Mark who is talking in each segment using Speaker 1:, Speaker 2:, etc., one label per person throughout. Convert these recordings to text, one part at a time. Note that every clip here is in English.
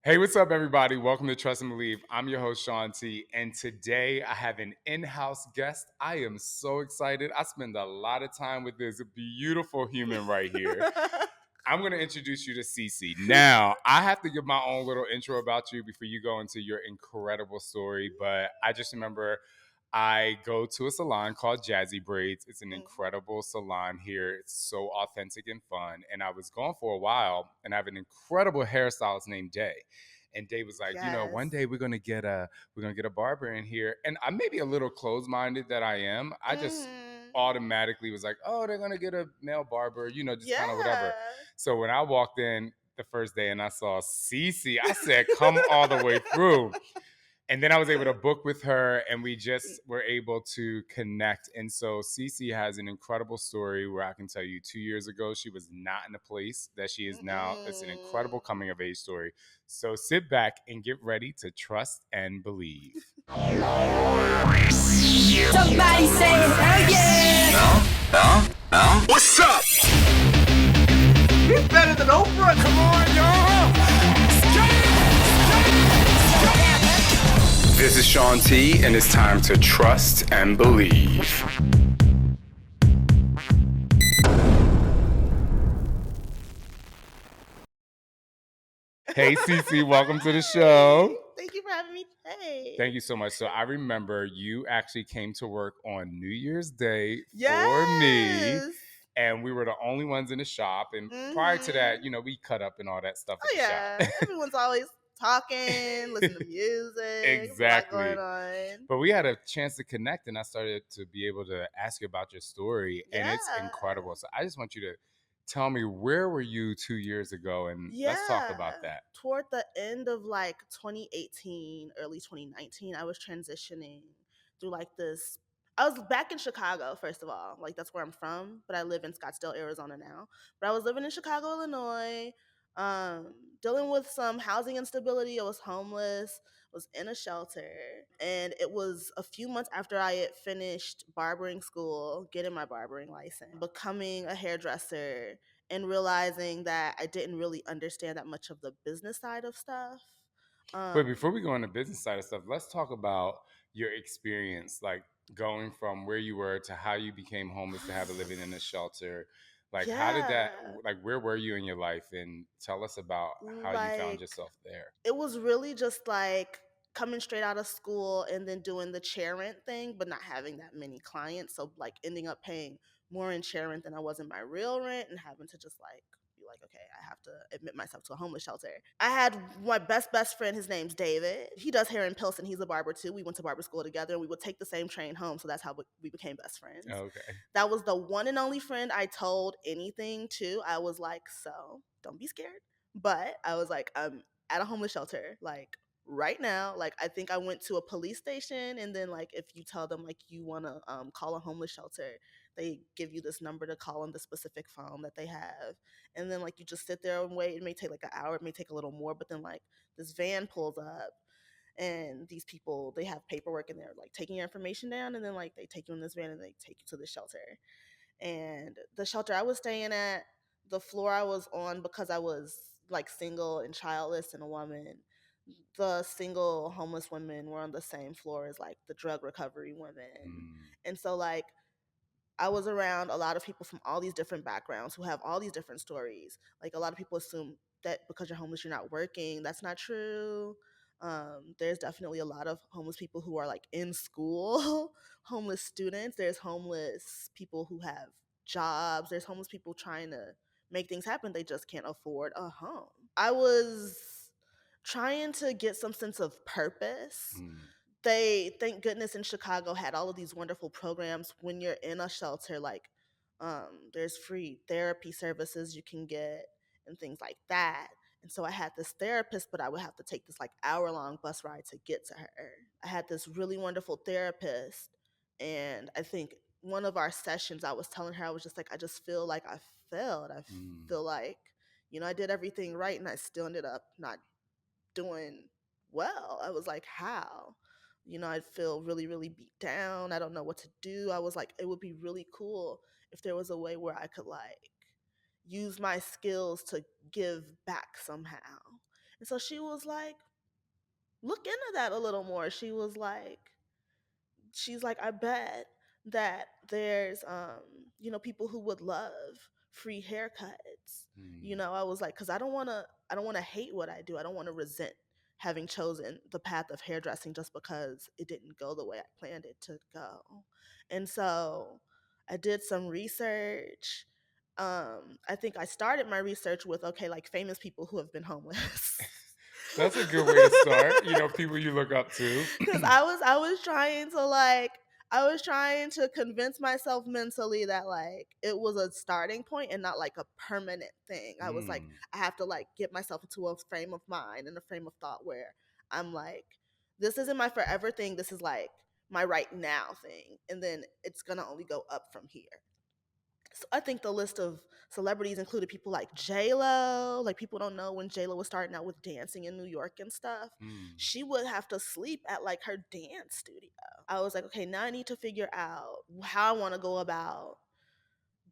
Speaker 1: Hey, what's up, everybody? Welcome to Trust and Believe. I'm your host, Shaun T, and today I have an in-house guest. I am so excited. I spend a lot of time with this beautiful human right here. I'm going to introduce you to Cici. Now, I have to give my own little intro about you before you go into your incredible story, but I just remember I go to a salon called Jazzy Braids. It's an incredible salon here. It's so authentic and fun. And I was gone for a while, and I have an incredible hairstylist named Day. And Dave was like, one
Speaker 2: Yes.
Speaker 1: day we're gonna get a barber in here. And I may be a little closed-minded that I am. I just automatically was like, oh, they're gonna get a male barber, just kind of whatever.
Speaker 2: Yeah.
Speaker 1: So when I walked in the first day and I saw Cici, I said, come all the way through. And then I was able to book with her, and we just were able to connect. And so Cici has an incredible story where I can tell you 2 years ago, she was not in the place that she is now. It's an incredible coming of age story. So sit back and get ready to trust and believe.
Speaker 3: Somebody say hell yeah!
Speaker 4: What's up?
Speaker 5: He's better than Oprah.
Speaker 4: Come on, y'all.
Speaker 1: This is Shaun T, and it's time to trust and believe. Hey, Cici, welcome to the show.
Speaker 2: Thank you for having me today.
Speaker 1: Thank you so much. So I remember you actually came to work on New Year's Day
Speaker 2: Yes.
Speaker 1: for me, and we were the only ones in the shop. And prior to that, we cut up and all that stuff at the shop.
Speaker 2: Everyone's always talking, listening to music.
Speaker 1: Exactly.
Speaker 2: There's a lot going on.
Speaker 1: But we had a chance to connect, and I started to be able to ask you about your story, and it's incredible. So I just want you to tell me, where were you 2 years ago, and let's talk about that.
Speaker 2: Toward the end of 2018, early 2019, I was transitioning through this. I was back in Chicago, first of all. That's where I'm from, but I live in Scottsdale, Arizona now. But I was living in Chicago, Illinois, dealing with some housing instability. I was homeless, was in a shelter, and it was a few months after I had finished barbering school, getting my barbering license, becoming a hairdresser, and realizing that I didn't really understand that much of the business side of stuff.
Speaker 1: But before we go on the business side of stuff, let's talk about your experience, like going from where you were to how you became homeless to have a living in a shelter. How did that, where were you in your life? And tell us about how you found yourself there.
Speaker 2: It was really just coming straight out of school and then doing the chair rent thing, but not having that many clients. So ending up paying more in chair rent than I was in my real rent, and having to just be okay, I have to admit myself to a homeless shelter. I had my best friend, his name's David. He does hair in Pilsen. He's a barber too. We went to barber school together, and we would take the same train home. So that's how we became best friends.
Speaker 1: Okay.
Speaker 2: That was the one and only friend I told anything to. I was like, so don't be scared. But I was like, I'm at a homeless shelter, right now. I think I went to a police station, and then if you tell them you want to call a homeless shelter, they give you this number to call on the specific phone that they have. And then you just sit there and wait. It may take an hour, it may take a little more, but then this van pulls up, and these people, they have paperwork, and they're taking your information down, and then they take you in this van and they take you to the shelter. And the shelter I was staying at, the floor I was on, because I was single and childless and a woman, the single homeless women were on the same floor as the drug recovery women. And so I was around a lot of people from all these different backgrounds who have all these different stories. A lot of people assume that because you're homeless, you're not working. That's not true. There's definitely a lot of homeless people who are in school, homeless students. There's homeless people who have jobs. There's homeless people trying to make things happen. They just can't afford a home. I was trying to get some sense of purpose. They, thank goodness, in Chicago had all of these wonderful programs. When you're in a shelter, there's free therapy services you can get and things like that. And so I had this therapist, but I would have to take this hour-long bus ride to get to her. I had this really wonderful therapist, and I think one of our sessions, I was telling her, I was just I just feel like I failed. I feel like, I did everything right, and I still ended up not doing well. I was like, how? I feel really, really beat down. I don't know what to do. I was like, it would be really cool if there was a way where I could use my skills to give back somehow. And so she was like, look into that a little more. She's like, I bet that there's people who would love free haircuts.
Speaker 1: Mm.
Speaker 2: I was like, because I don't want to hate what I do. I don't want to resent having chosen the path of hairdressing just because it didn't go the way I planned it to go. And so I did some research. I think I started my research with, okay, like famous people who have been homeless.
Speaker 1: That's a good way to start. People you look up to.
Speaker 2: Because I was trying to convince myself mentally that like it was a starting point and not like a permanent thing. I was like,
Speaker 1: Mm.
Speaker 2: I have to like get myself into a frame of mind and a frame of thought where I'm like, this isn't my forever thing. This is like my right now thing, and then it's gonna only go up from here. So I think the list of celebrities included people like J Lo. Like, people don't know, when J Lo was starting out with dancing in New York and stuff,
Speaker 1: Mm.
Speaker 2: she would have to sleep at like her dance studio. I was like, okay, now I need to figure out how I want to go about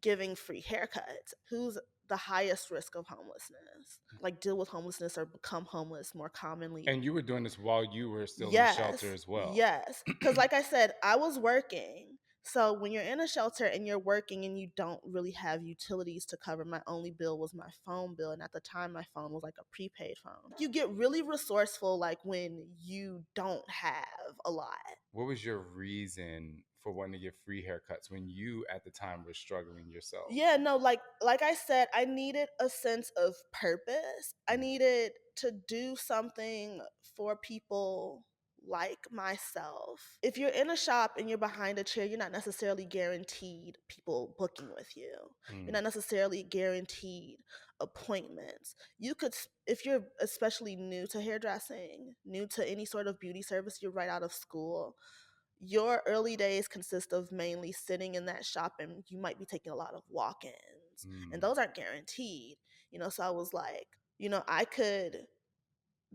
Speaker 2: giving free haircuts. Who's the highest risk of homelessness? Like, deal with homelessness or become homeless more commonly.
Speaker 1: And you were doing this while you were still in
Speaker 2: Yes,
Speaker 1: shelter as well.
Speaker 2: yes. Because, like I said, I was working. So when you're in a shelter and you're working and you don't really have utilities to cover, my only bill was my phone bill. And at the time, my phone was like a prepaid phone. You get really resourceful like when you don't have a lot.
Speaker 1: What was your reason for wanting to get free haircuts when you at the time were struggling yourself?
Speaker 2: Yeah, no, like I said, I needed a sense of purpose. I needed to do something for people like myself. If you're in a shop and you're behind a chair, you're not necessarily guaranteed people booking with you. You're not necessarily guaranteed appointments. You could, if you're especially new to hairdressing, new to any sort of beauty service, you're right out of school, your early days consist of mainly sitting in that shop, and you might be taking a lot of walk-ins, and those aren't guaranteed. So I was like, I could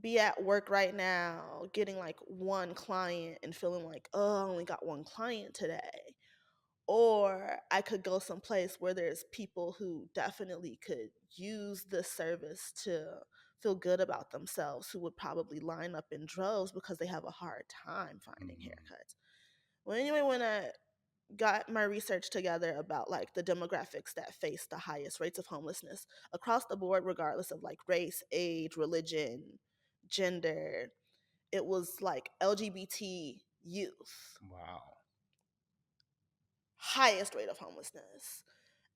Speaker 2: be at work right now getting like one client and feeling like, oh, I only got one client today. Or I could go someplace where there's people who definitely could use this service to feel good about themselves, who would probably line up in droves because they have a hard time finding haircuts. Well, anyway, when I got my research together about like the demographics that face the highest rates of homelessness across the board, regardless of like race, age, religion, gender, it was like LGBT youth.
Speaker 1: Wow.
Speaker 2: Highest rate of homelessness.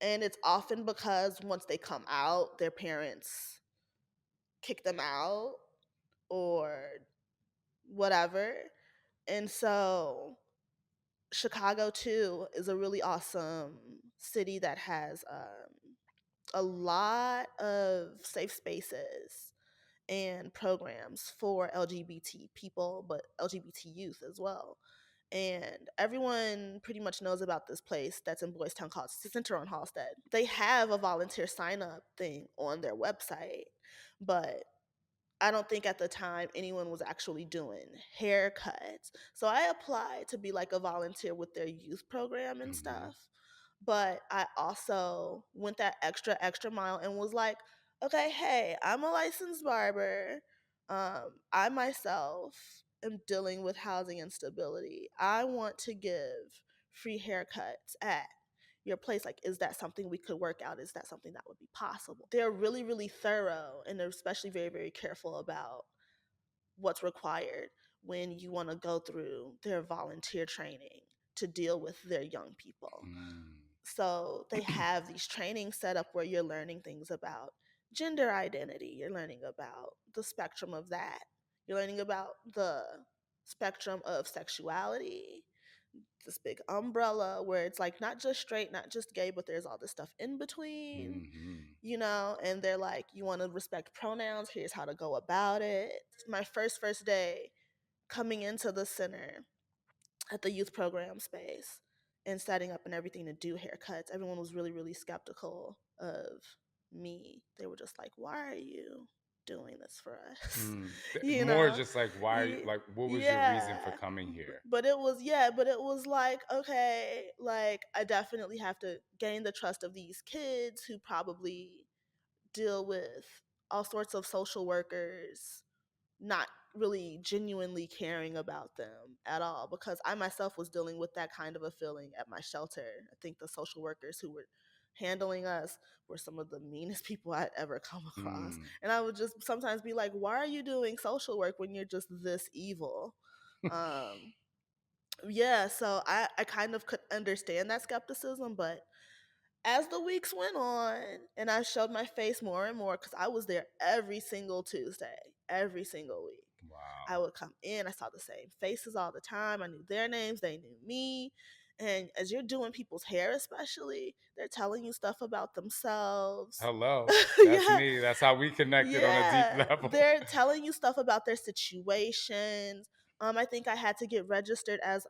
Speaker 2: And it's often because once they come out, their parents kick them out or whatever. And so Chicago too is a really awesome city that has a lot of safe spaces and programs for LGBT people, but LGBT youth as well. And everyone pretty much knows about this place that's in Boys Town called Center on Halstead. They have a volunteer sign up thing on their website, but I don't think at the time anyone was actually doing haircuts. So I applied to be like a volunteer with their youth program and stuff. But I also went that extra mile and was like, okay, hey, I'm a licensed barber. I myself am dealing with housing instability. I want to give free haircuts at your place. Like, is that something we could work out? Is that something that would be possible? They're really, really thorough, and they're especially very, very careful about what's required when you want to go through their volunteer training to deal with their young people. So they have these trainings set up where you're learning things about gender identity. You're learning about the spectrum of that. You're learning about the spectrum of sexuality, this big umbrella where it's like not just straight, not just gay, but there's all this stuff in between, and they're like, you want to respect pronouns, here's how to go about it. My first day coming into the center at the youth program space and setting up and everything to do haircuts, everyone was really, really skeptical of me. They were just like, why are you doing this for us?
Speaker 1: More just like, why, like, what was your reason for
Speaker 2: Yeah.
Speaker 1: coming here?
Speaker 2: But it was like, okay, like I definitely have to gain the trust of these kids who probably deal with all sorts of social workers not really genuinely caring about them at all, because I myself was dealing with that kind of a feeling at my shelter. I think the social workers who were handling us were some of the meanest people I'd ever come across. And I would just sometimes be like, why are you doing social work when you're just this evil? um yeah, so I kind of could understand that skepticism, but as the weeks went on and I showed my face more and more, because I was there every single Tuesday, every single week. I
Speaker 1: Wow.
Speaker 2: would come in, I saw the same faces all the time. I knew their names, they knew me. And as you're doing people's hair, especially, they're telling you stuff about themselves.
Speaker 1: Hello. That's
Speaker 2: Yeah,
Speaker 1: me. That's how we connected on a deep
Speaker 2: yeah.
Speaker 1: level.
Speaker 2: They're telling you stuff about their situations. I think I had to get registered as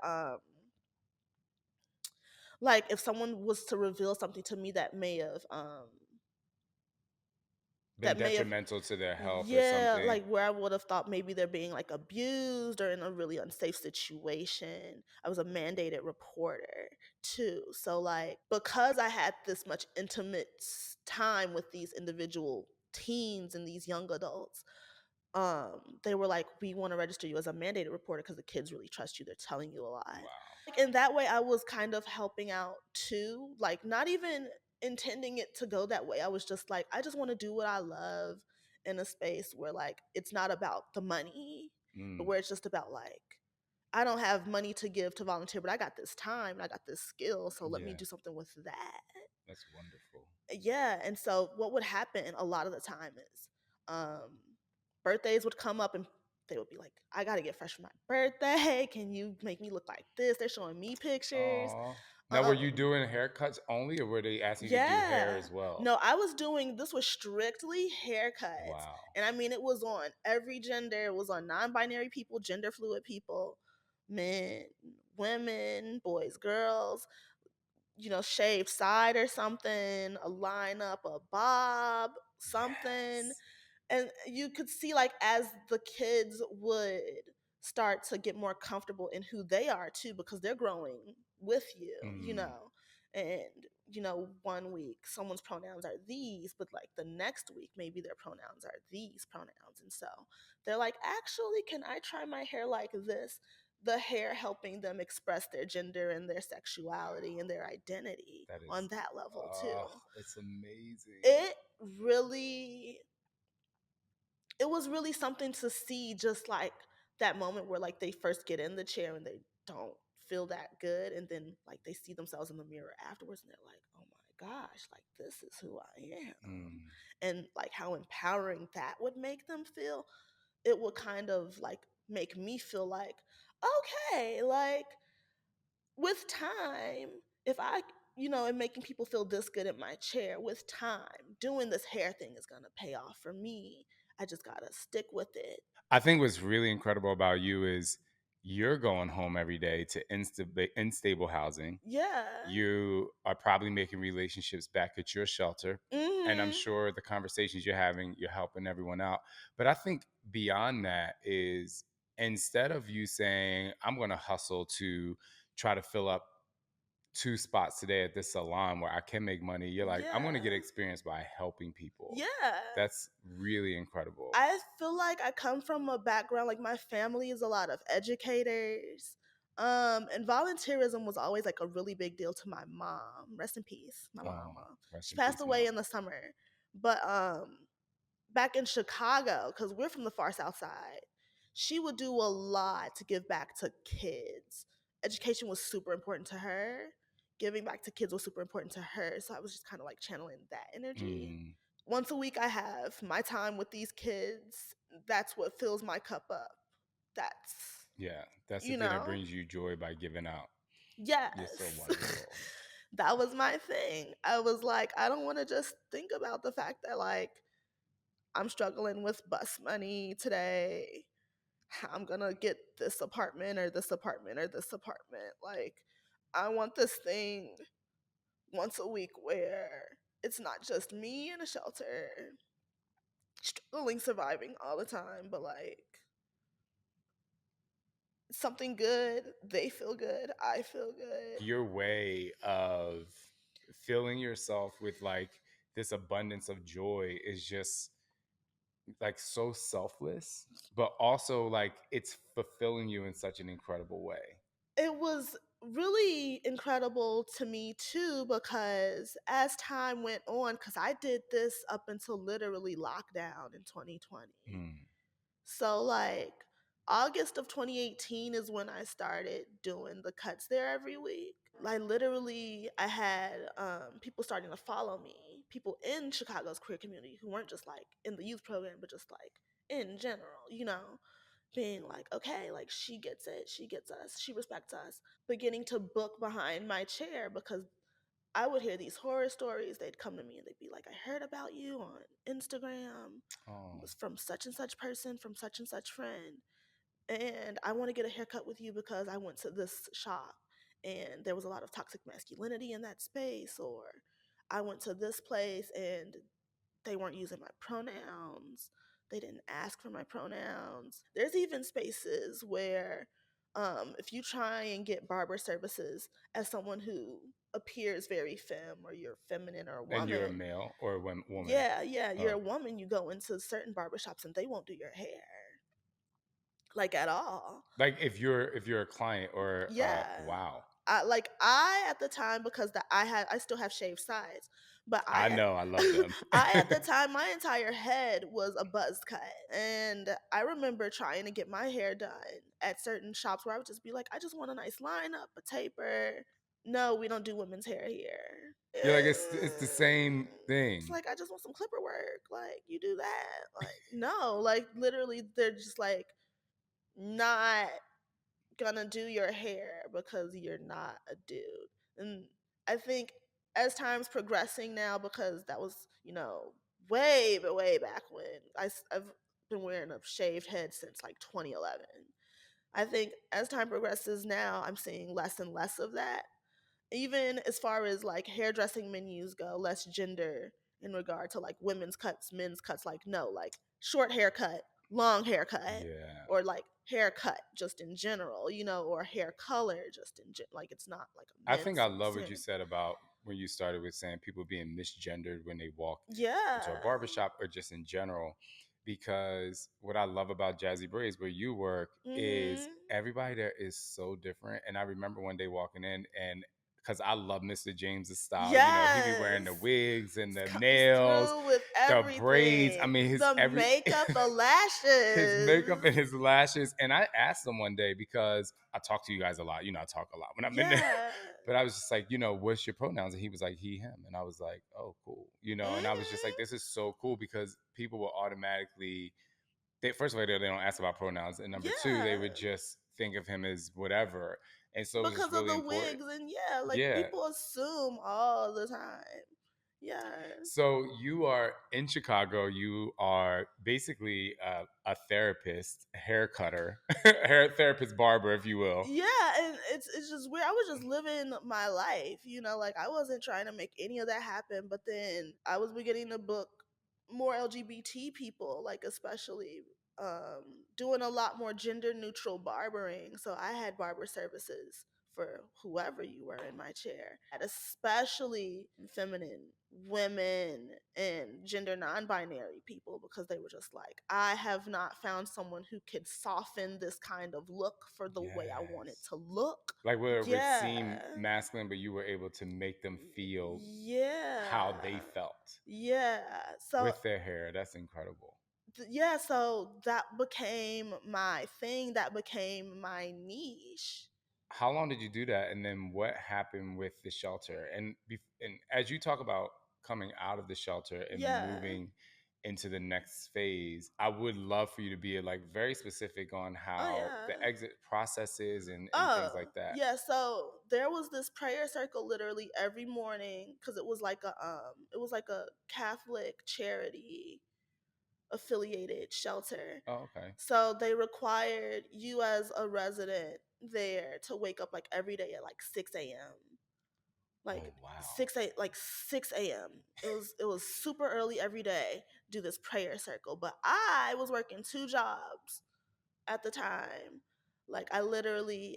Speaker 2: like if someone was to reveal something to me
Speaker 1: Been
Speaker 2: that may have
Speaker 1: detrimental to their health or
Speaker 2: yeah,
Speaker 1: something.
Speaker 2: like where I would have thought maybe they're being like abused or in a really unsafe situation. I was a mandated reporter too. So like because I had this much intimate time with these individual teens and these young adults, they were like, we want to register you as a mandated reporter because the kids really trust you. They're telling you a lot.
Speaker 1: Wow.
Speaker 2: Like in that way I was kind of helping out too, like not even intending it to go that way. I was just like, I just want to do what I love in a space where like it's not about the money, but where it's just about like I don't have money to give to volunteer, but I got this time and I got this skill, so let me
Speaker 1: Yeah,
Speaker 2: do something with that.
Speaker 1: that's wonderful.
Speaker 2: Yeah, and so what would happen a lot of the time is um birthdays would come up and they would be like, I gotta get fresh for my birthday. Can you make me look like this? They're showing me pictures.
Speaker 1: Aw. Now, were you
Speaker 2: Um,
Speaker 1: doing haircuts only, or were they asking you to do hair
Speaker 2: yeah.
Speaker 1: as well?
Speaker 2: No, I was doing this was strictly haircuts.
Speaker 1: Wow.
Speaker 2: And I mean it was on every gender. It was on non-binary people, gender fluid people, men, women, boys, girls, shaved side or something, a lineup, a bob, something.
Speaker 1: Yes.
Speaker 2: And you could see like as the kids would start to get more comfortable in who they are too, because they're growing with you,
Speaker 1: Mm,
Speaker 2: and 1 week someone's pronouns are these, but like the next week maybe their pronouns are these pronouns, and so they're like, actually, can I try my hair like this? The hair helping them express their gender and their sexuality and their identity
Speaker 1: that
Speaker 2: on
Speaker 1: is,
Speaker 2: that level too.
Speaker 1: oh, it's amazing.
Speaker 2: It really it was really something to see, just like that moment where like they first get in the chair and they don't feel that good, and then like they see themselves in the mirror afterwards and they're like, oh my gosh, like this is who I am.
Speaker 1: Mm,
Speaker 2: And like how empowering that would make them feel. It would kind of like make me feel like, okay, like with time, if I am making people feel this good in my chair, with time, doing this hair thing is gonna pay off for me. I just gotta stick with it.
Speaker 1: I think what's really incredible about you is you're going home every day to unstable housing.
Speaker 2: Yeah.
Speaker 1: You are probably making relationships back at your shelter. And I'm
Speaker 2: Mm-hmm.
Speaker 1: sure the conversations you're having, you're helping everyone out. But I think beyond that is instead of you saying, I'm going to hustle to try to fill up 2 spots today at this salon where I can make money, you're like, I'm going to get
Speaker 2: Yeah.
Speaker 1: experience by helping people.
Speaker 2: Yeah.
Speaker 1: That's really incredible.
Speaker 2: I feel like I come from a background, like my family is a lot of educators. And volunteerism was always like a really big deal to my mom. Rest in peace, my
Speaker 1: Oh,
Speaker 2: mama.
Speaker 1: rest
Speaker 2: She
Speaker 1: in
Speaker 2: passed
Speaker 1: peace,
Speaker 2: away
Speaker 1: mom.
Speaker 2: in the summer. But back in Chicago, because we're from the far south side, she would do a lot to give back to kids. Education was super important to her. Giving back to kids was super important to her. So I was just kind of like channeling that energy.
Speaker 1: Mm,
Speaker 2: Once a week, I have my time with these kids. That's what fills my cup up. That's,
Speaker 1: yeah, that's the
Speaker 2: you
Speaker 1: thing that
Speaker 2: know,
Speaker 1: brings you joy by giving out.
Speaker 2: yes.
Speaker 1: You're so wonderful.
Speaker 2: That was my thing. I was like, I don't want to just think about the fact that, like, I'm struggling with bus money today. I'm going to get this apartment or this apartment or this apartment. Like, I want this thing once a week where it's not just me in a shelter struggling, surviving all the time, but like something good. They feel good. I feel good.
Speaker 1: Your way of filling yourself with like this abundance of joy is just like so selfless, but also like it's fulfilling you in such an incredible way.
Speaker 2: It was really incredible to me too because as time went on, because I did this up until literally lockdown in 2020.
Speaker 1: Mm.
Speaker 2: So, like, August of 2018 is when I started doing the cuts there every week. Like, literally, I had people starting to follow me, people in Chicago's queer community who weren't just like in the youth program, but just like in general, being like, okay, like she gets it, she gets us, she respects us, beginning to book behind my chair because I would hear these horror stories. They'd come to me and they'd be like, I heard about you on Instagram. It
Speaker 1: Oh.
Speaker 2: was from such and such person, from such and such friend. And I want to get a haircut with you because I went to this shop and there was a lot of toxic masculinity in that space. Or I went to this place and they weren't using my pronouns. They didn't ask for my pronouns. There's even spaces where if you try and get barber services as someone who appears very femme or you're feminine or a
Speaker 1: And you're a
Speaker 2: woman,
Speaker 1: male or a woman.
Speaker 2: yeah, you're a
Speaker 1: Oh.
Speaker 2: woman, you go into certain barbershops and they won't do your hair like at all.
Speaker 1: Like if you're a client or
Speaker 2: Yeah.
Speaker 1: wow.
Speaker 2: I at the time because I still have shaved sides, but
Speaker 1: I know, I love them.
Speaker 2: I at the time my entire head was a buzz cut, and I remember trying to get my hair done at certain shops where I would just be like, I just want a nice lineup, a taper. No, we don't do women's hair here.
Speaker 1: You're like it's the same
Speaker 2: It's
Speaker 1: thing.
Speaker 2: like I just want some clipper work. Like you do that. Like no, like literally they're just like not gonna do your hair because you're not a dude. And I think as time's progressing now, because that was, way, but way back when I've been wearing a shaved head since like 2011. I think as time progresses now, I'm seeing less and less of that. Even as far as like hairdressing menus go, less gender in regard to like women's cuts, men's cuts, like no, like short haircut, long haircut,
Speaker 1: Yeah.
Speaker 2: or like haircut just in general, or hair color just in like it's not like a
Speaker 1: I think
Speaker 2: men's
Speaker 1: I love what you
Speaker 2: thing.
Speaker 1: said about when you started with saying people being misgendered when they walk
Speaker 2: Yeah.
Speaker 1: into a barbershop or just in general. Because what I love about Jazzy Braids, where you work, is
Speaker 2: Mhm.
Speaker 1: everybody there is so different. And I remember one day walking in and because I love Mr. James's style. You know, he be wearing the
Speaker 2: Yes.
Speaker 1: wigs and the
Speaker 2: Comes
Speaker 1: nails,
Speaker 2: through with
Speaker 1: the braids. I
Speaker 2: everything.
Speaker 1: mean, his
Speaker 2: The
Speaker 1: every
Speaker 2: makeup, the
Speaker 1: his
Speaker 2: lashes.
Speaker 1: makeup and his lashes. And I asked him one day because I talk to you guys a lot. You know, I talk a lot when I'm in there.
Speaker 2: Yeah.
Speaker 1: But I was just like, what's your pronouns? And he was like, he, him. And I was like, oh, cool. And I was just like,
Speaker 2: Mhm.
Speaker 1: this is so cool because people will automatically, first of all, they don't ask about pronouns. And number two, they
Speaker 2: Yeah.
Speaker 1: would just think of him as whatever. And so it was just
Speaker 2: Because of
Speaker 1: really
Speaker 2: the
Speaker 1: important.
Speaker 2: wigs and yeah, like
Speaker 1: Yeah.
Speaker 2: people assume all the time. Yeah.
Speaker 1: So you are in Chicago. You are basically a therapist, hair cutter, hair therapist, barber, if you will.
Speaker 2: Yeah, and it's just weird. I was just living my life, like I wasn't trying to make any of that happen, but then I was beginning to book more LGBT people, like especially doing a lot more gender neutral barbering. So I had barber services for whoever you were in my chair, and especially feminine women and gender non-binary people because they were just like, I have not found someone who could soften this kind of look for the way I want it
Speaker 1: Yes.
Speaker 2: to look.
Speaker 1: Like where it would
Speaker 2: Yeah.
Speaker 1: seem masculine, but you were able to make them feel
Speaker 2: Yeah.
Speaker 1: how they felt
Speaker 2: Yeah. So
Speaker 1: with their hair. That's incredible.
Speaker 2: yeah, so that became my thing, that became my niche.
Speaker 1: How long did you do that? And then what happened with the shelter? And as you talk about coming out of the shelter and
Speaker 2: Yeah.
Speaker 1: moving into the next phase, I would love for you to be like very specific on
Speaker 2: Oh
Speaker 1: how the
Speaker 2: yeah.
Speaker 1: exit process is and things
Speaker 2: Oh,
Speaker 1: like that.
Speaker 2: yeah, so there was this prayer circle literally every morning cuz it was like a Catholic charity affiliated shelter.
Speaker 1: Oh, okay.
Speaker 2: So they required you as a resident there to wake up like every day at like 6 a.m. Like
Speaker 1: Oh, wow.
Speaker 2: 6 a.m. It was super early every day, do this prayer circle. But I was working two jobs at the time. Like I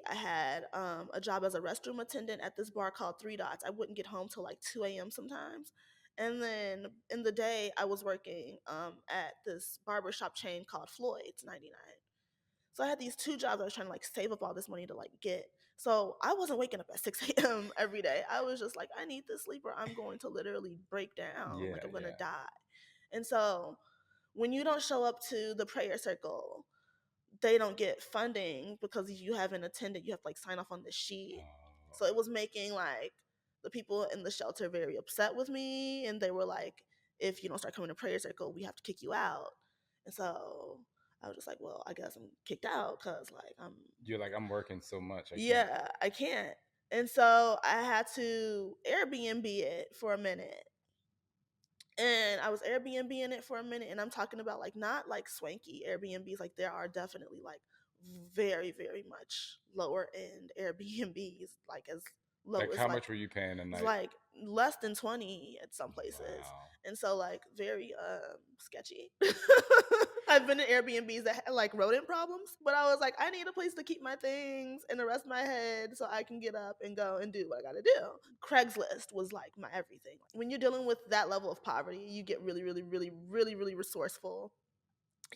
Speaker 2: had a job as a restroom attendant at this bar called Three Dots. I wouldn't get home till like 2 a.m. sometimes. And then in the day, I was working at this barbershop chain called Floyd's 99. So I had these two jobs. I was trying to like save up all this money to like get. So I wasn't waking up at 6 a.m. every day. I was just like, I need this sleep or I'm going to literally break down.
Speaker 1: Yeah,
Speaker 2: Like I'm going to
Speaker 1: yeah.
Speaker 2: die. And so when you don't show up to the prayer circle, they don't get funding because you haven't attended. You have to like sign off on the sheet. So it
Speaker 1: Oh,
Speaker 2: was making like the people in the shelter very upset with me. And they were like, if you don't start coming to prayer circle, we have to kick you out. And so I was just like, well, I guess I'm kicked out because like
Speaker 1: you're like, I'm working so much, I can't.
Speaker 2: yeah, I can't. And so I had to Airbnb it for a minute. And I was Airbnb-ing it for a minute, and I'm talking about like not like swanky Airbnbs. Like there are definitely like very, very much lower end Airbnbs, like as low
Speaker 1: Like,
Speaker 2: as
Speaker 1: how
Speaker 2: like
Speaker 1: much were you paying a
Speaker 2: it's
Speaker 1: night?
Speaker 2: like less than 20 at some places.
Speaker 1: Wow.
Speaker 2: And so like very sketchy. I've been in Airbnbs that had like rodent problems, but I was like, I need a place to keep my things and the rest of my head so I can get up and go and do what I gotta do. Craigslist was like my everything. When you're dealing with that level of poverty, you get really, really, really, really, really resourceful.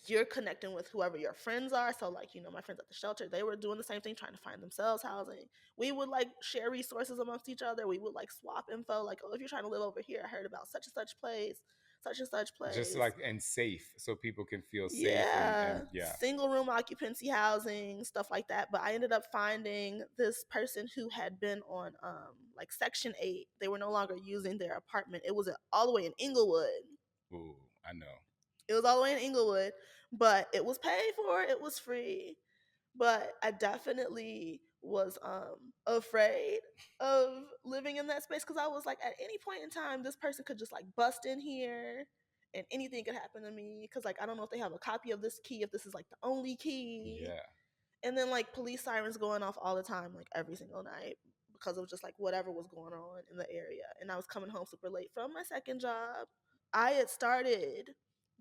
Speaker 2: You're connecting with whoever your friends are. So, like, my friends at the shelter, they were doing the same thing, trying to find themselves housing. We would like share resources amongst each other. We would like swap info. Like, oh, if you're trying to live over here, I heard about such and such place, such and such
Speaker 1: Just
Speaker 2: place.
Speaker 1: like, and safe, so people can feel safe
Speaker 2: Yeah,
Speaker 1: and yeah.
Speaker 2: single room occupancy housing, stuff like that. But I ended up finding this person who had been on like Section 8. They were no longer using their apartment. It was all the way in Inglewood.
Speaker 1: Ooh, I know.
Speaker 2: It was all the way in Inglewood, but it was paid for. It was free. But I definitely was afraid of living in that space because I was like, at any point in time, this person could just like bust in here and anything could happen to me because like I don't know if they have a copy of this key, if this is like the only key.
Speaker 1: Yeah.
Speaker 2: And then like police sirens going off all the time, like every single night because of just like whatever was going on in the area. And I was coming home super late from my second job. I had started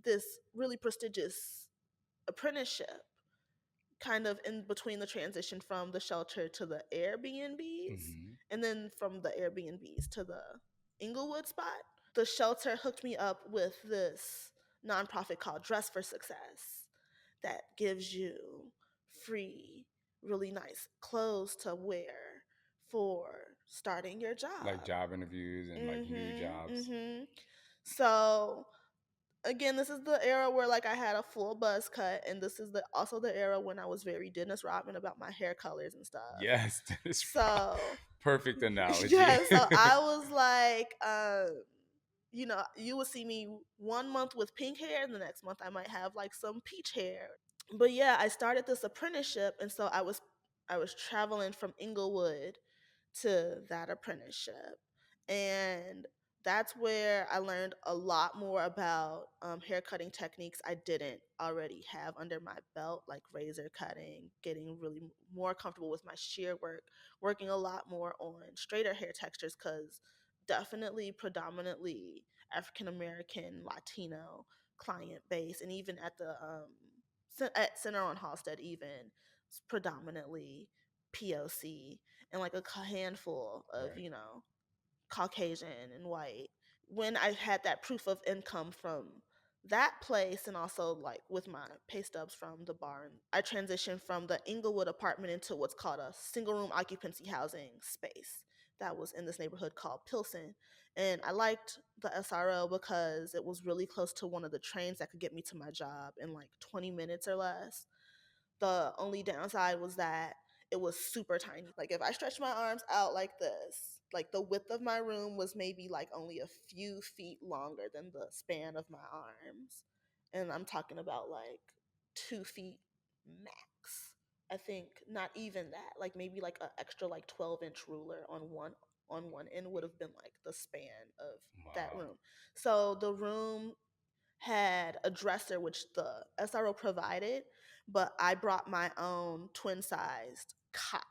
Speaker 2: this really prestigious apprenticeship kind of in between the transition from the shelter to the Airbnbs
Speaker 1: Hmm.
Speaker 2: and then from the Airbnbs to the Inglewood spot. The shelter hooked me up with this nonprofit called Dress for Success that gives you free, really nice clothes to wear for starting your job.
Speaker 1: Like job interviews and like new jobs.
Speaker 2: So again, this is the era where like I had a full buzz cut, and this is also the era when I was very Dennis Rodman about my hair colors and stuff.
Speaker 1: Yes, that is
Speaker 2: So
Speaker 1: perfect analogy.
Speaker 2: yeah, so I was like, you would see me 1 month with pink hair, and the next month I might have like some peach hair. But yeah, I started this apprenticeship, and so I was traveling from Inglewood to that apprenticeship. And that's where I learned a lot more about hair cutting techniques I didn't already have under my belt, like razor cutting, getting really more comfortable with my shear work, working a lot more on straighter hair textures because definitely predominantly African American, Latino client base, and even at the at Center on Halstead, even it's predominantly POC and like a handful of,
Speaker 1: Right.
Speaker 2: Caucasian and white. When I had that proof of income from that place and also like with my pay stubs from the barn, I transitioned from the Inglewood apartment into what's called a single room occupancy housing space that was in this neighborhood called Pilsen. And I liked the SRO because it was really close to one of the trains that could get me to my job in like 20 minutes or less. The only downside was that it was super tiny. Like if I stretched my arms out like this, like the width of my room was maybe like only a few feet longer than the span of my arms. And I'm talking about like 2 feet max. I think not even that. Like maybe like an extra like 12-inch ruler on one end would have been like the span of that
Speaker 1: Wow.
Speaker 2: room. So the room had a dresser which the SRO provided, but I brought my own twin-sized cot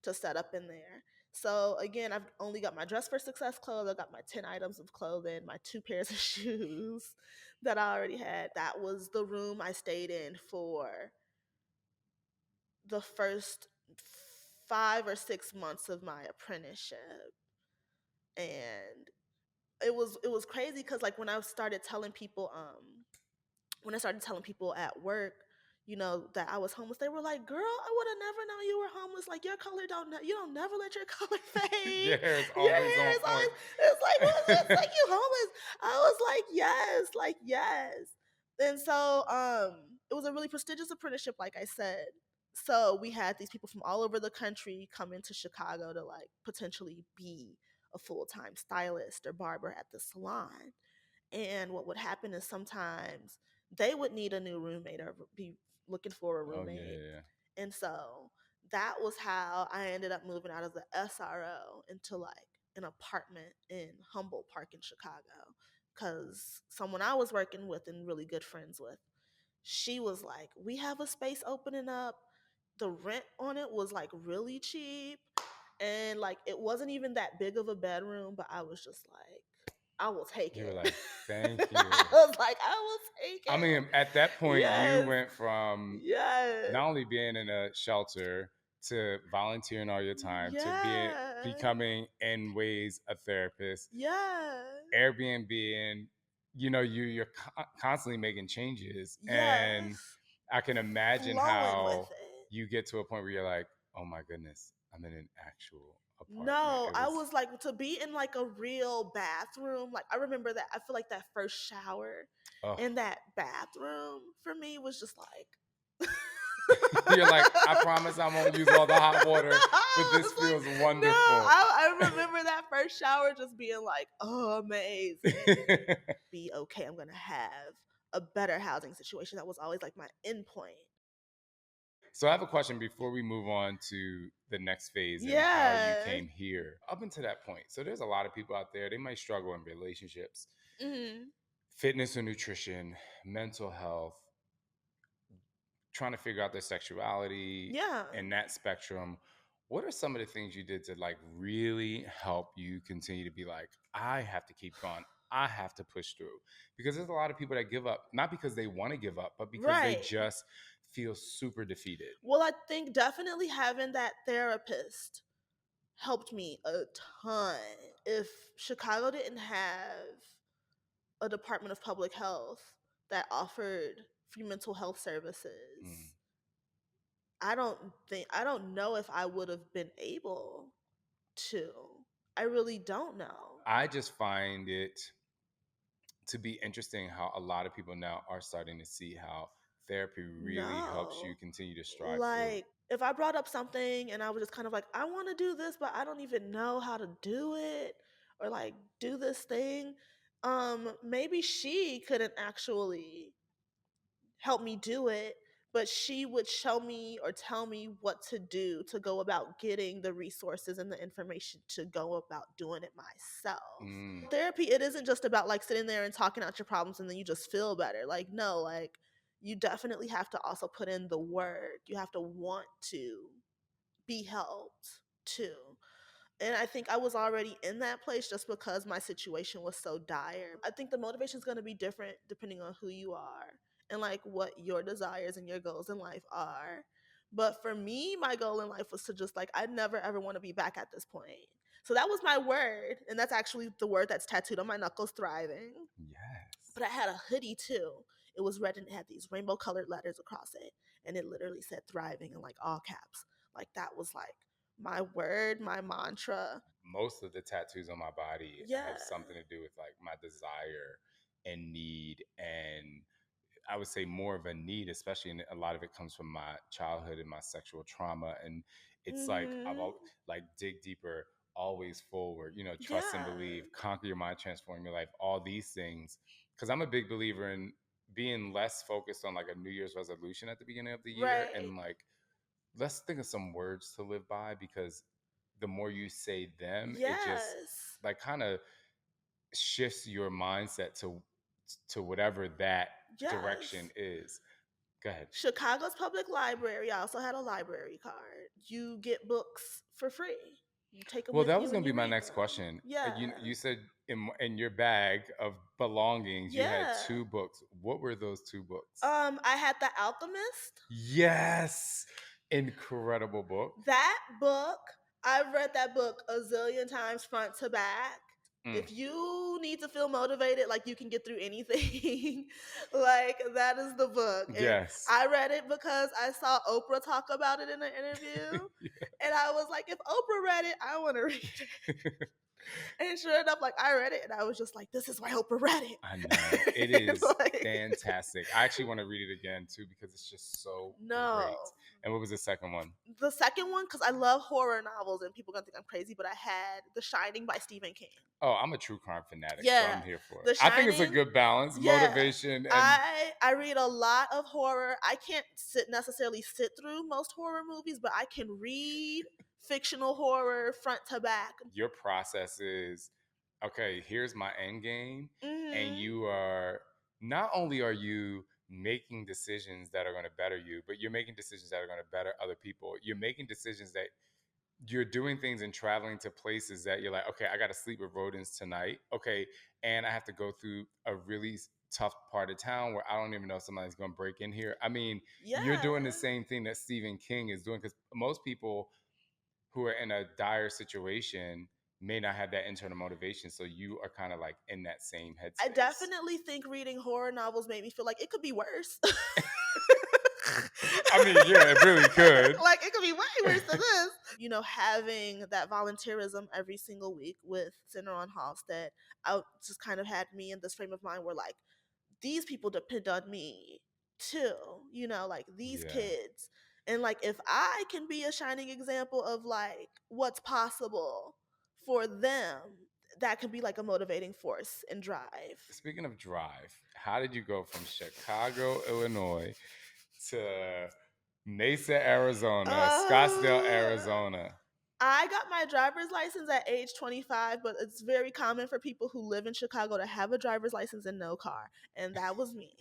Speaker 2: to set up in there. So again, I've only got my Dress for Success clothes. I got my 10 items of clothing, my 2 pairs of shoes that I already had. That was the room I stayed in for the first 5 or 6 months of my apprenticeship. And it was crazy because like when I started telling people at work, you know, that I was homeless, they were like, "Girl, I would have never known you were homeless. Like your color you don't never let your color fade.
Speaker 1: Your hair is
Speaker 2: Your
Speaker 1: always
Speaker 2: hair
Speaker 1: on
Speaker 2: is
Speaker 1: point.
Speaker 2: always." It's like, what? It's like you homeless. I was like yes. And so it was a really prestigious apprenticeship, like I said. So we had these people from all over the country come into Chicago to like potentially be a full-time stylist or barber at the salon. And what would happen is sometimes they would need a new roommate or be looking for a
Speaker 1: Oh
Speaker 2: roommate.
Speaker 1: yeah.
Speaker 2: And so that was how I ended up moving out of the SRO into like an apartment in Humboldt Park in Chicago. Because someone I was working with and really good friends with, she was like, "We have a space opening up. The rent on it was like really cheap. And like it wasn't even that big of a bedroom, but I was just like, I will take
Speaker 1: You were
Speaker 2: it."
Speaker 1: like, thank you.
Speaker 2: I was like, I will take it.
Speaker 1: I mean, at that point, you
Speaker 2: Yes.
Speaker 1: went from
Speaker 2: Yes.
Speaker 1: not only being in a shelter to volunteering all your time to becoming in ways a therapist,
Speaker 2: Yeah.
Speaker 1: Airbnb, and you're constantly making changes, and
Speaker 2: Yes.
Speaker 1: I can imagine
Speaker 2: Flowing with
Speaker 1: how
Speaker 2: it.
Speaker 1: you get to a point where you're like, oh my goodness, I'm in an actual apartment.
Speaker 2: No, I was like, to be in like a real bathroom. Like I remember that. I feel like that first shower
Speaker 1: oh.
Speaker 2: in that bathroom for me was just like.
Speaker 1: You're like, I promise I won't use all the hot water, but this feels wonderful.
Speaker 2: No, I remember that first shower just being like, oh, amazing. Be okay. I'm gonna have a better housing situation. That was always like my end point.
Speaker 1: So I have a question before we move on to the next phase and how
Speaker 2: Yeah.
Speaker 1: you came here. Up until that point, so there's a lot of people out there, they might struggle in relationships, fitness or nutrition, mental health, trying to figure out their sexuality, in that spectrum. What are some of the things you did to like really help you continue to be like, I have to keep going, I have to push through? Because there's a lot of people that give up, not because they want to give up, but because they just feel super defeated.
Speaker 2: Well, I think definitely having that therapist helped me a ton. If Chicago didn't have a Department of Public Health that offered free mental health services, I don't know if I would have been able to. I really don't know.
Speaker 1: I just find it to be interesting how a lot of people now are starting to see how therapy really helps you continue to strive
Speaker 2: like if I brought up something and I was just kind of like, I want to do this, but I don't even know how to do it or like do this thing, maybe she couldn't actually help me do it, but she would show me or tell me what to do to go about getting the resources and the information to go about doing it myself. Therapy, it isn't just about like sitting there and talking out your problems and then you just feel better. Like, no, like you definitely have to also put in the work. You have to want to be helped too. And I think I was already in that place just because my situation was so dire. I think the motivation is going to be different depending on who you are and like what your desires and your goals in life are. But for me, my goal in life was to just like, I never ever want to be back at this point. So that was my word. And that's actually the word that's tattooed on my knuckles, thriving.
Speaker 1: Yes.
Speaker 2: But I had a hoodie too. It was red and it had these rainbow colored letters across it. And it literally said thriving in like all caps. Like that was like my word, my mantra.
Speaker 1: Most of the tattoos on my body have something to do with like my desire and need, and I would say more of a need, especially in a lot of it comes from my childhood and my sexual trauma, and it's like I've like dig deeper, always forward, trust and believe, conquer your mind, transform your life, all these things, because I'm a big believer in being less focused on like a New Year's resolution at the beginning of the year, and like let's think of some words to live by, because the more you say them, it just like kind of shifts your mindset to whatever that direction is. Go ahead.
Speaker 2: Chicago's public library, I also had a library card. You get books for free. You take them
Speaker 1: Well,
Speaker 2: with
Speaker 1: that
Speaker 2: you
Speaker 1: was
Speaker 2: and
Speaker 1: going to
Speaker 2: you
Speaker 1: be my
Speaker 2: read
Speaker 1: next
Speaker 2: them.
Speaker 1: question.
Speaker 2: Yeah.
Speaker 1: You said in your bag of belongings, you had 2 books. What were those 2 books?
Speaker 2: I had The Alchemist.
Speaker 1: Yes. Incredible book.
Speaker 2: That book, I've read that book a zillion times front to back.
Speaker 1: Mm.
Speaker 2: If you need to feel motivated, like you can get through anything, like that is the book. And
Speaker 1: Yes.
Speaker 2: I read it because I saw Oprah talk about it in an interview. And I was like, if Oprah read it, I want to read it. And sure enough, like I read it and I was just like, this is why Oprah read it.
Speaker 1: I know. It is
Speaker 2: Like,
Speaker 1: fantastic. I actually want to read it again too because it's just so
Speaker 2: no.
Speaker 1: great. And what was the second one?
Speaker 2: The second one, because I love horror novels and people are gonna think I'm crazy, but I had The Shining by Stephen King.
Speaker 1: Oh, I'm a true crime fanatic, so
Speaker 2: Yeah,
Speaker 1: I'm here for it.
Speaker 2: The
Speaker 1: I think it's a
Speaker 2: Shining.
Speaker 1: good balance,
Speaker 2: Yeah,
Speaker 1: motivation, and
Speaker 2: I read a lot of horror. I can't necessarily sit through most horror movies, but I can read fictional horror front to back.
Speaker 1: your process is okay. Here's my end game, and
Speaker 2: Mm-hmm.
Speaker 1: you are not only are you making decisions that are going to better you, but you're making decisions that are going to better other people. You're making decisions that you're doing things and traveling to places that you're like, okay, I got to sleep with rodents tonight. Okay. And I have to go through a really tough part of town where I don't even know if somebody's going to break in here. I mean, you're doing the
Speaker 2: Yeah.
Speaker 1: same thing that Stephen King is doing because most people who are in a dire situation may not have that internal motivation. So you are kind of like in that same headspace.
Speaker 2: I definitely think reading horror novels made me feel like it could be worse.
Speaker 1: I mean, yeah, it really could.
Speaker 2: Like it could be way worse than this. You know, having that volunteerism every single week with Center on Halstead, I just kind of had me in this frame of mind where like these people depend on me too. You know, like these
Speaker 1: Yeah.
Speaker 2: kids. And like if I can be a shining example of like what's possible for them, that could be like a motivating force and drive.
Speaker 1: Speaking of drive, how did you go from Chicago, Illinois to Mesa, Arizona, Scottsdale, Arizona?
Speaker 2: I got my driver's license at age 25, but it's very common for people who live in Chicago to have a driver's license and no car. And that was me.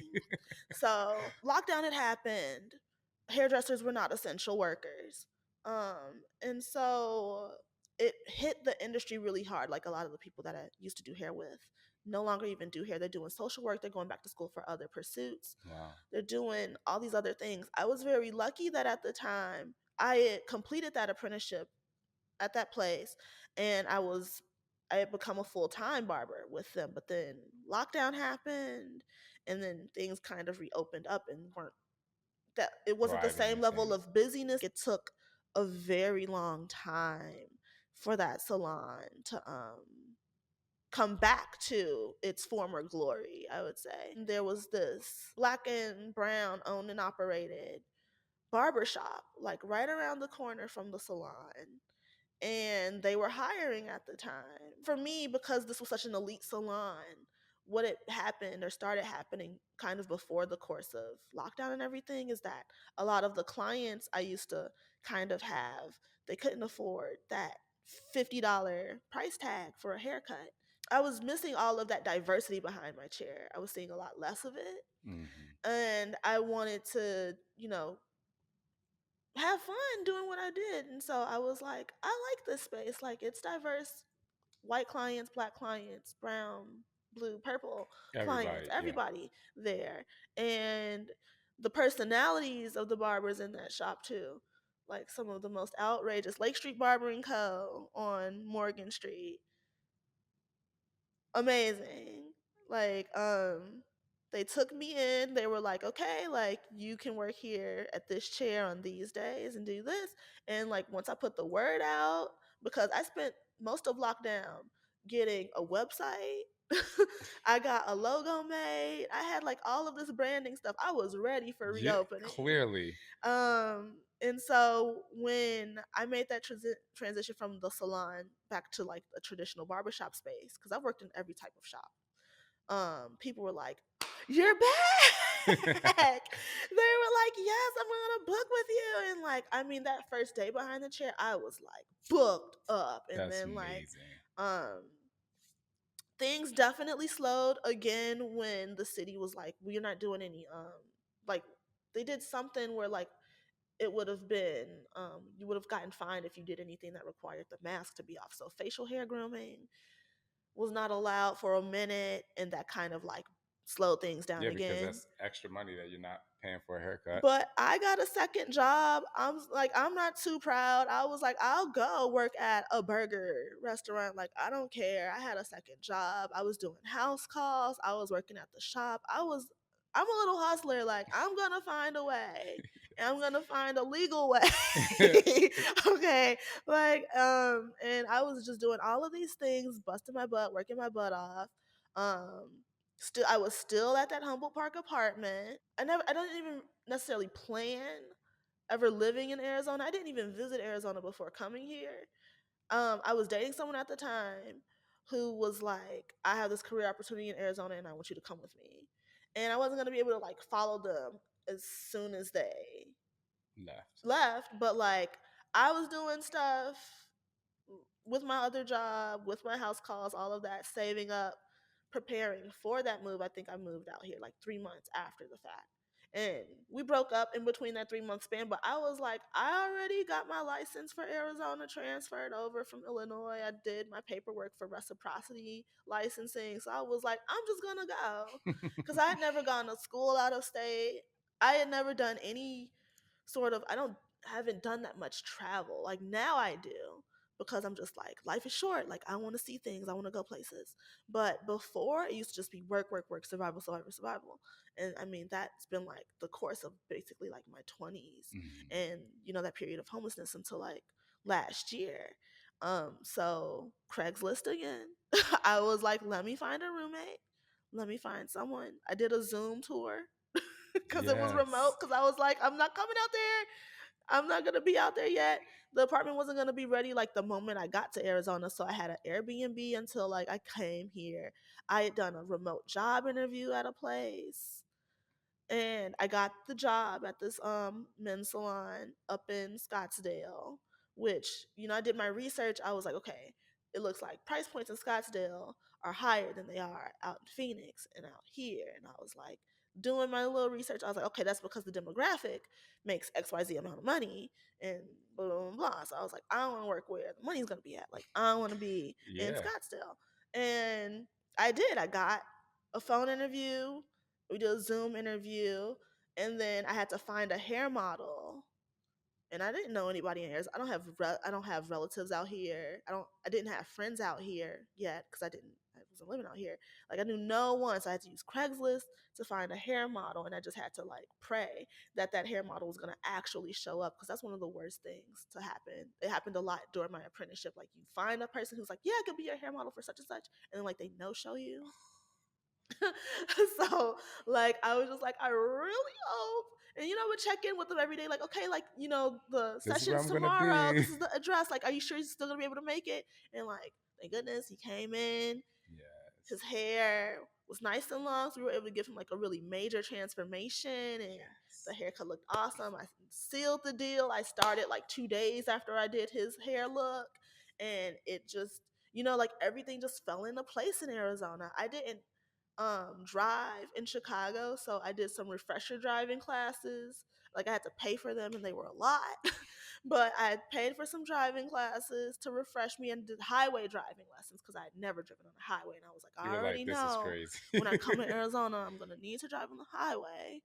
Speaker 2: So, lockdown had happened. Hairdressers were not essential workers. And so it hit the industry really hard. Like a lot of the people that I used to do hair with no longer even do hair. They're doing social work. They're going back to school for other pursuits.
Speaker 1: Wow.
Speaker 2: They're doing all these other things. I was very lucky that at the time I had completed that apprenticeship at that place and I had become a full-time barber with them, but then lockdown happened and then things kind of reopened up and weren't that it wasn't the
Speaker 1: Thriving
Speaker 2: same
Speaker 1: the
Speaker 2: level
Speaker 1: same.
Speaker 2: of busyness. It took a very long time for that salon to come back to its former glory, I would say. There was this Black and brown owned and operated barbershop like right around the corner from the salon, and they were hiring at the time. For me, because this was such an elite salon, what it happened or started happening kind of before the course of lockdown and everything is that a lot of the clients I used to kind of have, they couldn't afford that $50 price tag for a haircut. I was missing all of that diversity behind my chair. I was seeing a lot less of it.
Speaker 1: Mm-hmm.
Speaker 2: And I wanted to, you know, have fun doing what I did. And so I was like, I like this space. Like it's diverse. White clients, black clients, brown, blue, purple clients,
Speaker 1: Everybody, yeah.
Speaker 2: everybody there. And the personalities of the barbers in that shop too. Like some of the most outrageous Lake Street Barber and Co. on Morgan Street. Amazing. Like, they took me in. They were like, okay, like you can work here at this chair on these days and do this. And like once I put the word out, because I spent most of lockdown getting a website. I got a logo made. I had like all of this branding stuff. I was ready for
Speaker 1: Yeah,
Speaker 2: reopening.
Speaker 1: clearly.
Speaker 2: And so when I made that transition from the salon back to like a traditional barbershop space, because I've worked in every type of shop, people were like, "You're back!" They were like, "Yes, I'm gonna book with you." And like, I mean, that first day behind the chair, I was like booked up, and
Speaker 1: That's
Speaker 2: then
Speaker 1: amazing.
Speaker 2: things definitely slowed again when the city was like, "We're not doing any like." They did something where like it would have been you would have gotten fined if you did anything that required the mask to be off. So facial hair grooming was not allowed for a minute, and that kind of like slowed things down
Speaker 1: Yeah, because
Speaker 2: again.
Speaker 1: that's extra money that you're not paying for a haircut.
Speaker 2: But I got a second job. I'm not too proud. I was like, I'll go work at a burger restaurant. Like, I don't care. I had a second job. I was doing house calls. I was working at the shop. I'm a little hustler. Like, I'm gonna find a way. And I'm gonna find a legal way. Okay. And I was just doing all of these things, busting my butt, working my butt off. Um, I was still at that Humboldt Park apartment. I don't even necessarily plan ever living in Arizona. I didn't even visit Arizona before coming here. I was dating someone at the time who was like, I have this career opportunity in Arizona and I want you to come with me. And I wasn't gonna be able to like follow them as soon as they left, but like I was doing stuff with my other job, with my house calls, all of that, saving up, preparing for that move. I think I moved out here like 3 months after the fact. And we broke up in between that 3 month span, but I was like, I already got my license for Arizona transferred over from Illinois. I did my paperwork for reciprocity licensing. So I was like, I'm just gonna go. Because I had never gone to school out of state. I had never done any sort of, haven't done that much travel. Like now I do because I'm just like, life is short. Like I want to see things, I want to go places. But before, it used to just be work, work, work, survival, survival, survival. And I mean, that's been like the course of basically like my 20s and, that period of homelessness until like last year. So Craigslist again. I was like, let me find a roommate. Let me find someone. I did a Zoom tour because it was remote. Because I was like, I'm not coming out there. I'm not gonna be out there yet. The apartment wasn't gonna be ready like the moment I got to Arizona, so I had an Airbnb until like I came here. I had done a remote job interview at a place, and I got the job at this men's salon up in Scottsdale, which, I did my research. I was like, okay, it looks like price points in Scottsdale are higher than they are out in Phoenix and out here. And I was like, doing my little research, I was like, okay, that's because the demographic makes XYZ amount of money and blah, blah, blah, blah. So I was like, I don't want to work where the money's going to be at. Like, I want to be in Scottsdale. And I did. I got a phone interview. We did a Zoom interview, and then I had to find a hair model. And I didn't know anybody in Arizona. I don't have relatives out here. I didn't have friends out here yet because I wasn't living out here. Like I knew no one, so I had to use Craigslist to find a hair model, and I just had to like pray that hair model was gonna actually show up because that's one of the worst things to happen. It happened a lot during my apprenticeship. Like you find a person who's like, yeah, I could be your hair model for such and such, and then like they no show you. So like I was just like, I really hope, and would check in with them every day, like, okay, like, the
Speaker 1: This is where
Speaker 2: session's
Speaker 1: I'm gonna
Speaker 2: tomorrow,
Speaker 1: be.
Speaker 2: this is the address, like, are you sure you're still gonna be able to make it? And like, thank goodness he came in. His hair was nice and long, so we were able to give him like a really major transformation, and the haircut looked awesome. I sealed the deal. I started like 2 days after I did his hair look, and it just, like everything just fell into place in Arizona. I didn't drive in Chicago, so I did some refresher driving classes. Like I had to pay for them, and they were a lot, but I had paid for some driving classes to refresh me and did highway driving lessons because I had never driven on a highway, and I was like,
Speaker 1: You
Speaker 2: I
Speaker 1: were
Speaker 2: already
Speaker 1: like, this is
Speaker 2: know
Speaker 1: crazy.
Speaker 2: when I come to Arizona, I'm gonna need to drive on the highway.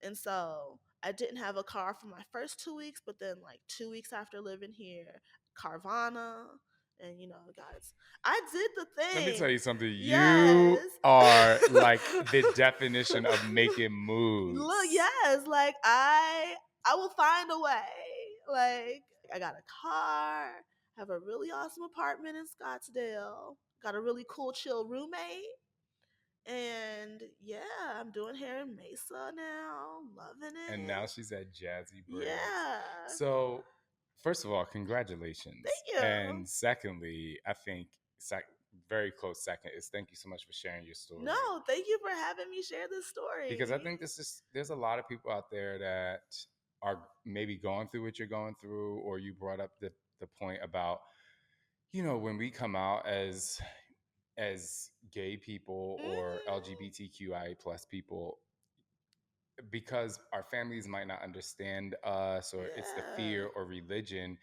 Speaker 2: And so I didn't have a car for my first 2 weeks, but then like 2 weeks after living here, Carvana. And guys, I did the thing.
Speaker 1: Let me tell you something.
Speaker 2: Yes.
Speaker 1: You are like the definition of making moves.
Speaker 2: Look, yes, like I will find a way. Like I got a car, have a really awesome apartment in Scottsdale, got a really cool chill roommate. And yeah, I'm doing hair in Mesa now, loving it.
Speaker 1: And now she's at Jazzy Braids.
Speaker 2: Yeah.
Speaker 1: So, first of all, congratulations.
Speaker 2: Thank you.
Speaker 1: And secondly, I think very close second is thank you so much for sharing your story.
Speaker 2: No, thank you for having me share this story.
Speaker 1: Because I think there's a lot of people out there that are maybe going through what you're going through, or you brought up the point about, when we come out as gay people or LGBTQI plus people, because our families might not understand us, or it's the fear or religion,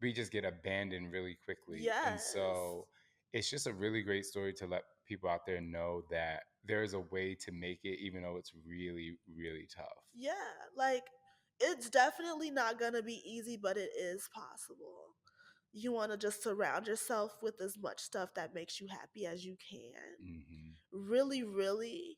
Speaker 1: we just get abandoned really quickly. Yes. And so it's just a really great story to let people out there know that there's a way to make it, even though it's really, really tough.
Speaker 2: Yeah, like it's definitely not gonna be easy, but it is possible. You want to just surround yourself with as much stuff that makes you happy as you can. Really, really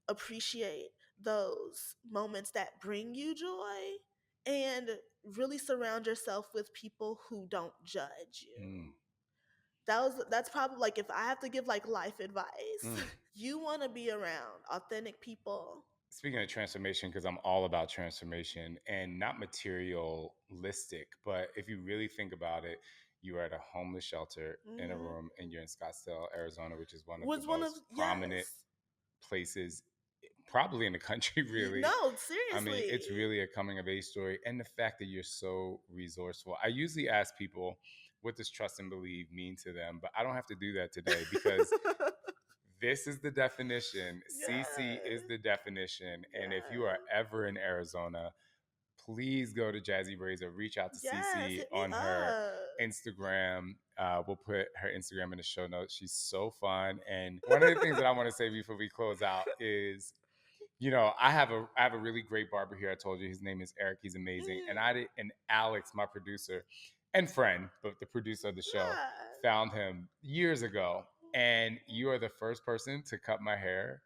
Speaker 2: appreciate those moments that bring you joy, and really surround yourself with people who don't judge you. That's probably, like, if I have to give like life advice, you want to be around authentic people.
Speaker 1: Speaking of transformation, because I'm all about transformation and not materialistic, but if you really think about it, you are at a homeless shelter in a room, and you're in Scottsdale, Arizona, which is one of the most prominent places probably in the country, really.
Speaker 2: No,
Speaker 1: I mean,
Speaker 2: seriously.
Speaker 1: it's really a coming of age story. And the fact that you're so resourceful. I usually ask people, what does trust and believe mean to them? But I don't have to do that today, because this is the definition. Cici is the definition. And if you are ever in Arizona, please go to Jazzy Braids or reach out to Cici
Speaker 2: hit me
Speaker 1: on her
Speaker 2: up.
Speaker 1: Instagram. We'll put her Instagram in the show notes. She's so fun. And one of the things that I want to say before we close out is, you know, I have a really great barber here. I told you his name is Eric. He's amazing. And Alex, my producer and friend, but the producer of the show, found him years ago. And you are the first person to cut my hair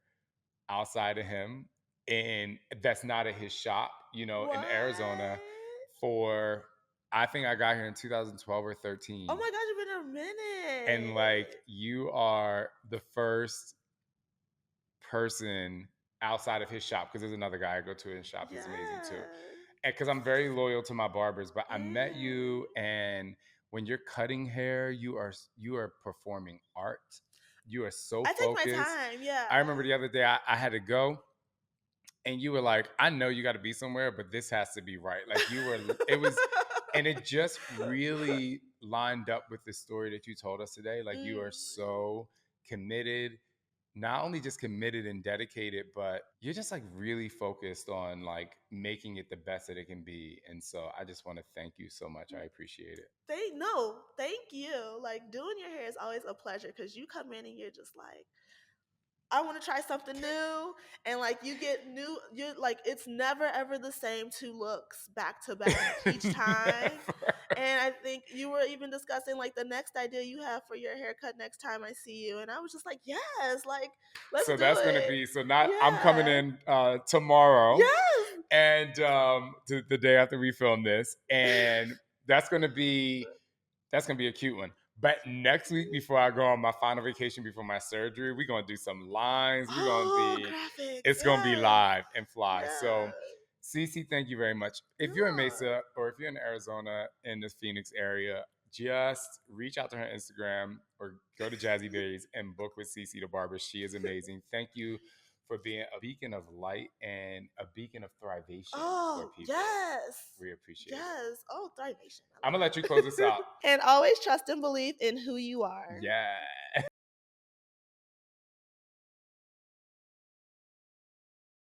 Speaker 1: outside of him, and that's not at his shop, you know, in Arizona. For, I think I got here in 2012 or 13.
Speaker 2: Oh my gosh, it's been a minute.
Speaker 1: And like, you are the first person outside of his shop, because there's another guy I go to his shop. He's amazing too. And because I'm very loyal to my barbers, but I met you, and when you're cutting hair, you are performing art. You are so focused.
Speaker 2: I take my time, yeah.
Speaker 1: I remember the other day I had to go, and you were like, I know you got to be somewhere, but this has to be right. Like, you were, it was, and it just really lined up with the story that you told us today. Like, you are so committed, not only just committed and dedicated, but you're just like really focused on like making it the best that it can be. And so I just want to thank you so much. I appreciate it.
Speaker 2: Thank you. Like, doing your hair is always a pleasure, because you come in and you're just like, I want to try something new, and like you get new, you're like, it's never ever the same two looks back to back each time. And I think you were even discussing like the next idea you have for your haircut next time I see you, and I was just like, yes, like, let's do it.
Speaker 1: So that's gonna be, I'm coming in tomorrow.
Speaker 2: Yes.
Speaker 1: And the day after we film this, and that's gonna be a cute one. But next week, before I go on my final vacation before my surgery, we're gonna do some lines. We're gonna be
Speaker 2: graphics.
Speaker 1: It's gonna be live and fly. Yeah. So Cici, thank you very much. If you're in Mesa, or if you're in Arizona, in the Phoenix area, just reach out to her Instagram or go to Jazzy Berries and book with Cici the barber. She is amazing. Thank you for being a beacon of light and a beacon of thrivation for people.
Speaker 2: Yes.
Speaker 1: We appreciate it.
Speaker 2: Yes. Oh, thrivation.
Speaker 1: I'm going to let you close this out.
Speaker 2: And always trust and believe in who you are.
Speaker 1: Yeah.